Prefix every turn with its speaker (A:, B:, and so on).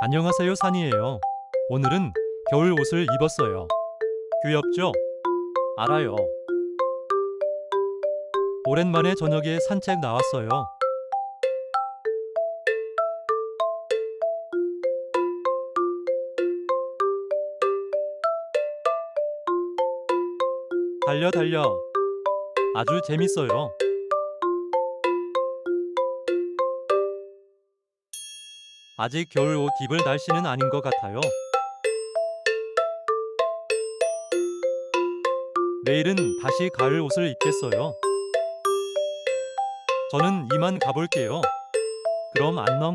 A: 안녕하세요, 산이에요. 오늘은 겨울 옷을 입었어요. 귀엽죠? 알아요. 오랜만에 저녁에 산책 나왔어요. 달려 달려. 아주 재밌어요. 아직 겨울 옷 입을 날씨는 아닌 것 같아요. 내일은 다시 가을 옷을 입겠어요. 저는 이만 가볼게요. 그럼 안녕.